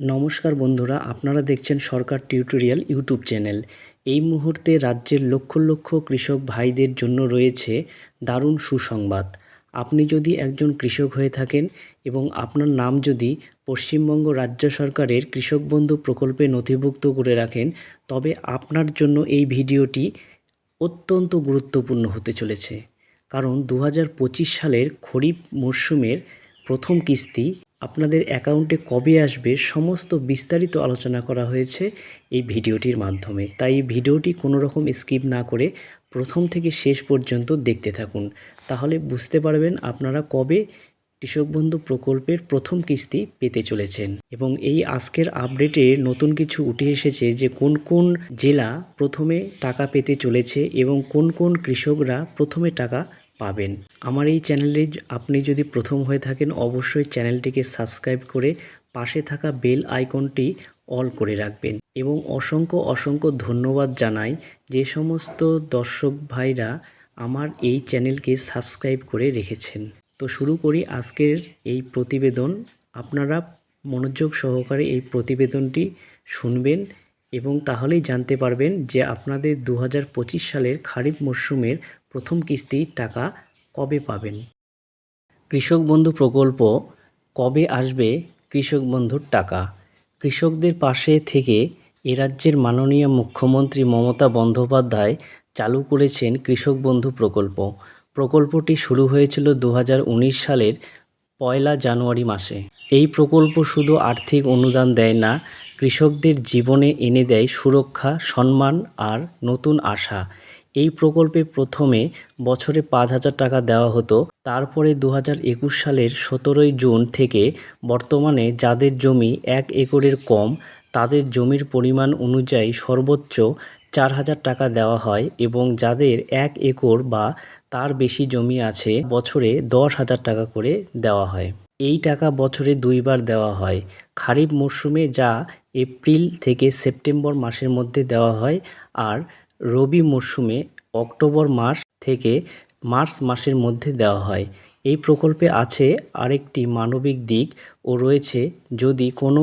নমস্কার বন্ধুরা, আপনারা দেখছেন সরকার টিউটোরিয়াল ইউটিউব চ্যানেল। এই মুহূর্তে রাজ্যের লক্ষ লক্ষ কৃষক ভাইদের জন্য রয়েছে দারুণ সুসংবাদ। আপনি যদি একজন কৃষক হয়ে থাকেন এবং আপনার নাম যদি পশ্চিমবঙ্গ রাজ্য সরকারের কৃষক বন্ধু প্রকল্পে নথিভুক্ত করে রাখেন, তবে আপনার জন্য এই ভিডিওটি অত্যন্ত গুরুত্বপূর্ণ হতে চলেছে। কারণ 2025 সালের খরিফ মরশুমের প্রথম কিস্তি আপনাদের অ্যাকাউন্টে কবে আসবে সমস্ত বিস্তারিত আলোচনা করা হয়েছে এই ভিডিওটির মাধ্যমে। তাই এই ভিডিওটি কোনো রকম স্কিপ না করে প্রথম থেকে শেষ পর্যন্ত দেখতে থাকুন, তাহলে বুঝতে পারবেন আপনারা কবে কৃষক বন্ধু প্রকল্পের প্রথম কিস্তি পেতে চলেছেন। এবং এই আজকের আপডেটে নতুন কিছু উঠে এসেছে যে কোন কোন জেলা প্রথমে টাকা পেতে চলেছে এবং কোন কোন কৃষকরা প্রথমে টাকা পাবেন। আমার এই চ্যানেলে আপনি যদি প্রথম হয়ে থাকেন, অবশ্যই চ্যানেলটিকে সাবস্ক্রাইব করে পাশে থাকা বেল আইকনটি অল করে রাখবেন। এবং অসংখ্য অসংখ্য ধন্যবাদ জানাই যে সমস্ত দর্শক ভাইরা আমার এই চ্যানেলকে সাবস্ক্রাইব করে রেখেছেন। তো শুরু করি আজকের এই প্রতিবেদন। আপনারা মনোযোগ সহকারে এই প্রতিবেদনটি শুনবেন এবং তাহলেই জানতে পারবেন যে আপনাদের 2025 সালের খারিফ মরশুমের প্রথম কিস্তির টাকা কবে পাবেন। কৃষক বন্ধু প্রকল্প কবে আসবে? কৃষক বন্ধুর টাকা কৃষকদের পাশে থেকে এ রাজ্যের মাননীয় মুখ্যমন্ত্রী মমতা বন্দ্যোপাধ্যায় চালু করেছেন কৃষক বন্ধু প্রকল্প। প্রকল্পটি শুরু হয়েছিল 2019 সালের 1 জানুয়ারি মাসে। এই প্রকল্প শুধু আর্থিক অনুদান দেয় না, কৃষকদের জীবনে এনে দেয় সুরক্ষা, সম্মান আর নতুন আশা। এই প্রকল্পে প্রথমে বছরে 5,000 টাকা দেওয়া হতো। তারপরে 2021 সালের 17 জুন থেকে বর্তমানে যাদের জমি 1 একরের কম, তাদের জমির পরিমাণ অনুযায়ী সর্বোচ্চ 4,000 টাকা দেওয়া হয় এবং যাদের 1 একর বা তার বেশি জমি আছে বছরে 10,000 টাকা করে দেওয়া হয়। এই টাকা বছরে 2 বার দেওয়া হয়। খারিফ মরশুমে যা এপ্রিল থেকে সেপ্টেম্বর মাসের মধ্যে দেওয়া হয়, আর রবি মরশুমে অক্টোবর মাস থেকে মার্চ মাসের মধ্যে দেওয়া হয়। এই প্রকল্পে আছে আরেকটি মানবিক দিক ও রয়েছে, যদি কোনো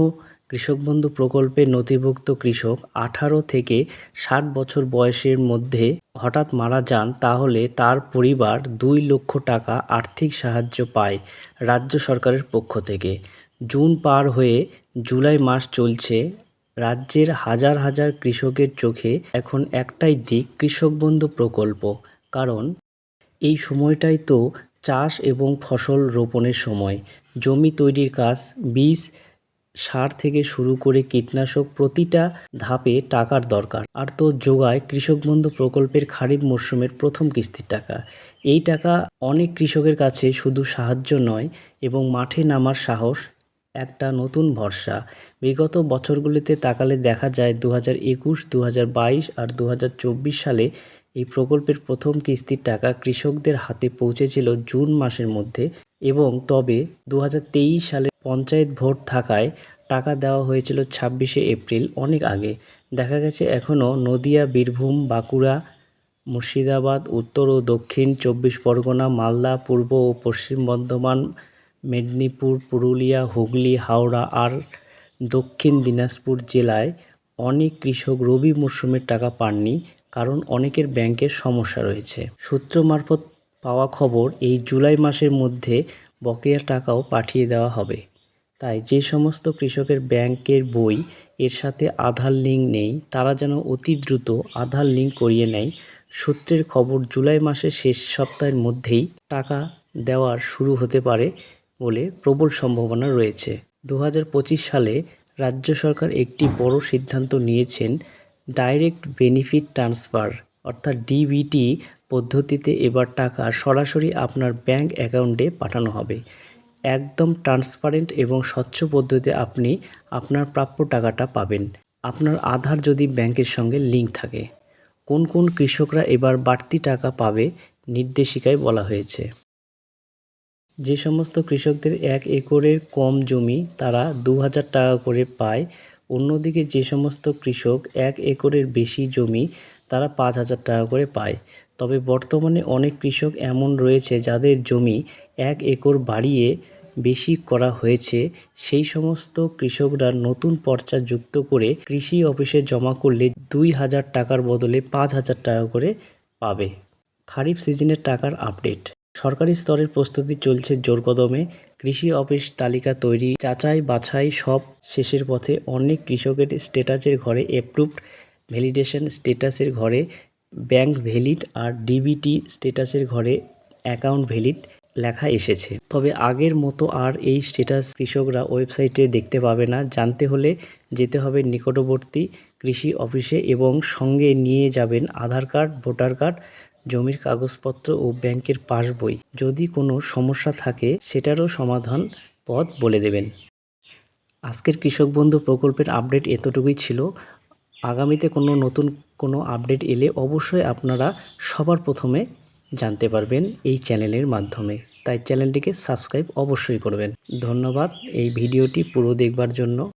কৃষক বন্ধু প্রকল্পে নথিভুক্ত কৃষক 18 থেকে 60 বছর বয়সের মধ্যে হঠাৎ মারা যান, তাহলে তার পরিবার 2 লক্ষ টাকা আর্থিক সাহায্য পায় রাজ্য সরকারের পক্ষ থেকে। জুন পার হয়ে জুলাই মাস চলছে, রাজ্যের হাজার হাজার কৃষকের চোখে এখন একটাই দিক, কৃষক বন্ধু প্রকল্প। কারণ এই সময়টাই তো চাষ এবং ফসল রোপণের সময়। জমি তৈরির কাজ, বীজ, সার থেকে শুরু করে কীটনাশক, প্রতিটা ধাপে টাকার দরকার। আর তো যোগায় কৃষক বন্ধু প্রকল্পের খারিফ মরশুমের প্রথম কিস্তির টাকা। এই টাকা অনেক কৃষকের কাছে শুধু সাহায্য নয়, এবং মাঠে নামার সাহস, একটা নতুন ভরসা। বিগত বছরগুলিতে তাকালে দেখা যায় 2021, 2022 আর 2024 সালে এই প্রকল্পের প্রথম কিস্তির টাকা কৃষকদের হাতে পৌঁছেছিল জুন মাসের মধ্যে, এবং তবে 2023 সালে পঞ্চায়েত ভোট থাকায় টাকা দেওয়া হয়েছিল 26শে এপ্রিল, অনেক আগে। দেখা গেছে এখনও নদিয়া, বীরভূম, বাঁকুড়া, মুর্শিদাবাদ, উত্তর ও দক্ষিণ 24 পরগনা, মালদা, পূর্ব ও পশ্চিম বর্ধমান, মেদিনীপুর, পুরুলিয়া, হুগলি, হাওড়া আর দক্ষিণ দিনাজপুর জেলায় অনেক কৃষক রবি মরশুমের টাকা পাননি, কারণ অনেকের ব্যাংকের সমস্যা রয়েছে। সূত্র মারফত পাওয়া খবর, এই জুলাই মাসের মধ্যে বকেয়া টাকাও পাঠিয়ে দেওয়া হবে। তাই যে সমস্ত কৃষকের ব্যাংকের বই এর সাথে আধার লিঙ্ক নেই, তারা যেন অতি দ্রুত আধার লিঙ্ক করিয়ে নেয়। সূত্রের খবর, জুলাই মাসের শেষ সপ্তাহের মধ্যেই টাকা দেওয়ার শুরু হতে পারে বলে প্রবল সম্ভাবনা রয়েছে। 2025 সালে রাজ্য সরকার একটি বড় সিদ্ধান্ত নিয়েছেন। ডাইরেক্ট বেনিফিট ট্রান্সফার অর্থাৎ ডিবিটি পদ্ধতিতে এবার টাকা সরাসরি আপনার ব্যাংক অ্যাকাউন্টে পাঠানো হবে। একদম ট্রান্সপারেন্ট এবং স্বচ্ছ পদ্ধতিতে আপনি আপনার প্রাপ্য টাকাটা পাবেন, আপনার আধার যদি ব্যাংকের সঙ্গে লিঙ্ক থাকে। কোন কোন কৃষকরা এবার বাড়তি টাকা পাবে নির্দেশিকায় বলা হয়েছে। যে সমস্ত কৃষকদের 1 একরের কম জমি, তারা 2,000 টাকা করে পায়। অন্যদিকে যে সমস্ত কৃষক 1 একরের বেশি জমি, তারা 5,000 টাকা করে পায়। তবে বর্তমানে অনেক কৃষক এমন রয়েছে যাদের জমি 1 একর বাড়িয়ে বেশি করা হয়েছে সেই সমস্ত কৃষকরা নতুন পর্চা যুক্ত করে কৃষি অফিসে জমা করলে 2,000 টাকার বদলে 5,000 টাকা করে পাবে। খারিফ সিজনের টাকার আপডেট। সরকারি স্তরের প্রস্তুতি চলছে জোরকদমে। কৃষি অফিস তালিকা তৈরি, যাচাই বাছাই সব শেষের পথে। অনেক কৃষকের স্ট্যাটাসের ঘরে অ্যাপ্রুভড, ভ্যালিডেশন স্ট্যাটাসের ঘরে ব্যাংক ভ্যালিড আর ডিবিটি স্ট্যাটাসের ঘরে অ্যাকাউন্ট ভ্যালিড লেখা এসেছে। তবে আগের মতো আর এই স্ট্যাটাস কৃষকরা ওয়েবসাইটে দেখতে পাবে না। জানতে হলে যেতে হবে নিকটবর্তী কৃষি অফিসে এবং সঙ্গে নিয়ে যাবেন আধার কার্ড, ভোটার কার্ড, জমির কাগজপত্র ও ব্যাংকের পাসবই। যদি কোনো সমস্যা থাকে সেটারও সমাধান পথ বলে দেবেন। আজকের কৃষক বন্ধু প্রকল্পের আপডেট এতটুকুই ছিল। আগামীতে নতুন কোনো আপডেট এলে অবশ্যই আপনারা সবার প্রথমে জানতে পারবেন এই চ্যানেলের মাধ্যমে। তাই চ্যানেলটিকে সাবস্ক্রাইব অবশ্যই করবেন। ধন্যবাদ এই ভিডিওটি পুরো দেখবার জন্য।